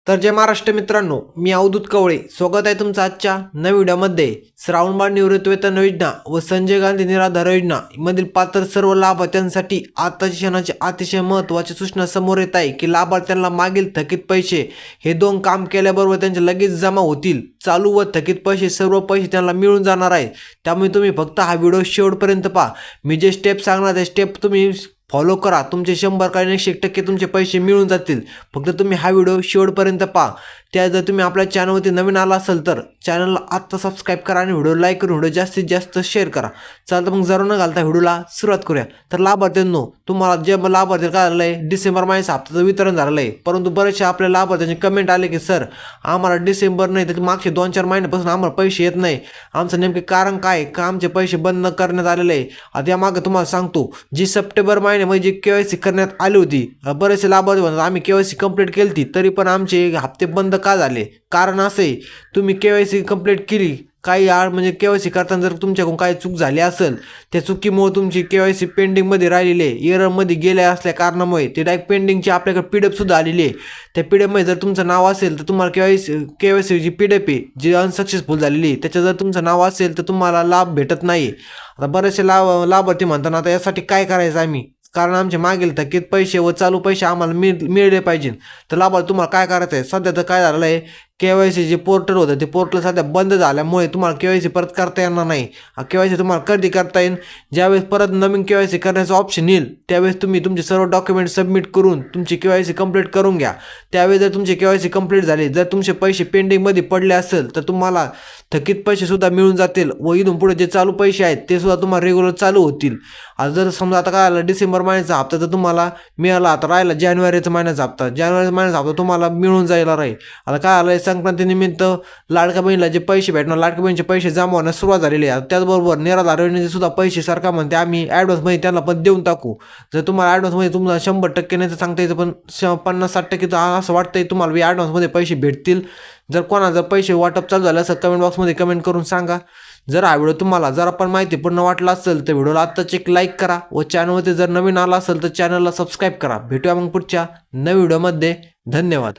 तर जय महाराष्ट्र मित्रांनो, मी अवधूत कवळे स्वागत आहे तुमचं आजच्या नव्या व्हिडिओमध्ये। श्रावणबाळ निवृत्तीवेतन योजना व संजय गांधी निराधार योजना मधील पात्र सर्व लाभार्थ्यांसाठी आताच्या क्षणाची अतिशय महत्त्वाची सूचना समोर येत आहे की लाभार्थ्यांना मागील थकीत पैसे हे दोन काम केल्याबरोबर त्यांचे लगेच जमा होतील। चालू व थकीत पैसे सर्व पैसे त्यांना मिळून जाणार आहे। त्यामुळे तुम्ही फक्त हा व्हिडिओ शेवटपर्यंत पहा। मी जे स्टेप सांगणार ते स्टेप तुम्ही फॉलो करा, तुमचे 100 का 100% तुमचे पैसे मिळून जातील। फक्त तुम्ही हा व्हिडिओ शेवटपर्यंत पहा। त्या जर तुम्ही आपल्या चॅनलवरती नवीन आला असाल तर चॅनलला आत्ता सबस्क्राईब करा आणि व्हिडिओ लाईक करून व्हिडिओ जास्तीत जास्त शेअर करा। चालतं मग जरा न घालता व्हिडिओला सुरुवात करूया। तर लाभार्थ्यांनो, तुम्हाला जे लाभार्थी काय झालं आहे, डिसेंबर महिन्याचा हप्त्याचं वितरण झालेलं आहे, परंतु बरेचसे आपल्या लाभार्थ्यांचे कमेंट आले की सर आम्हाला डिसेंबर नाही तर मागचे 2-4 महिन्यापासून आम्हाला पैसे येत नाही, आमचं नेमके कारण काय का आमचे पैसे बंद करण्यात आलेले आहे। आता यामागं तुम्हाला सांगतो, जी सप्टेंबर महिन्यामध्ये जी KYC करण्यात आली होती, बरेचसे लाभार्थी म्हणतात आम्ही KYC कंप्लीट केली ती तरी पण आमचे हप्ते बंद का झाले। कारण असे, तुम्ही KYC कंप्लीट केली, काही म्हणजे KYC करताना जर तुमच्याकडून काही चूक झाली असेल, त्या चुकीमुळे तुमची KYC पेंडिंगमध्ये राहिलेली आहे, एररमध्ये गेले असल्या कारणामुळे ते डायरेक्ट पेंडिंगची आपल्याकडे PDF सुद्धा आलेली आहे। त्या PDF जर तुमचं नाव असेल तर तुम्हाला KYC जी PDF आहे जी अनसक्सेसफुल झालेली आहे त्याच्यात जर तुमचं नाव असेल तर तुम्हाला लाभ भेटत नाही। आता बरेचसे लाभार्थी म्हणताना आता यासाठी काय करायचं आम्ही, कारण आमचे मागील थकीत पैसे व चालू पैसे आम्हाला मिळले पाहिजे। तर लाभार्थी तुम्हाला काय करायचं आहे, सध्या तर काय झालेलं आहे, KYC जे पोर्टल होतं ते पोर्टल सध्या बंद झाल्यामुळे तुम्हाला KYC परत करता येणार नाही। KYC तुम्हाला कधी करता येईल, ज्यावेळेस परत नवीन KYC करण्याचं ऑप्शन येईल त्यावेळेस तुम्ही तुमचे सर्व डॉक्युमेंट सबमिट करून तुमची KYC कंप्लीट करून घ्या। त्यावेळेस जर तुमचे KYC कंप्लीट झाले, जर तुमचे पैसे पेंडिंगमध्ये पडले असेल तर तुम्हाला थकीत पैसे सुद्धा मिळून जातील व इथून पुढे जे चालू पैसे आहेत ते सुद्धा तुम्हाला रेग्युलर चालू होतील। आता जर समजा आता काय आलं, डिसेंबर महिन्याचा हप्ता तर तुम्हाला मिळाला, आता राहिला जानेवारीचा महिन्याचा हप्ता, जानेवारी महिन्याचा हप्ता तुम्हाला मिळून जायला राहील। आता काय आलं, संक्रांतीनिमित्त लाडक्या बहिणीला जे पैसे भेटणार, लाडक्या बहिणीचे पैसे जमा होण्यास सुरुवात झालेली आहे। त्याचबरोबर निराधार योजनेचे सुद्धा पैसे सरकार म्हणते आम्ही ॲडव्हान्समध्ये त्यांना पण देऊन टाकू। जर तुम्हाला ॲडव्हान्समध्ये तुम्हाला 100% नाही तर सांगता येतं, पण 50-60% तर असं वाटतंय तुम्हाला ॲडव्हान्समध्ये पैसे भेटतील। जर कोणाला पैसे वाटप चालू झालं असं कमेंट बॉक्समध्ये कमेंट करून सांगा। जर हा व्हिडिओ तुम्हाला जरा पण माहितीपूर्ण वाटला असेल तर व्हिडिओला आत्ताच एक लाईक करा व चॅनलवरती जर नवीन आला असेल तर चॅनलला सबस्क्राईब करा। भेटूया मग पुढच्या नव्या व्हिडिओमध्ये। धन्यवाद।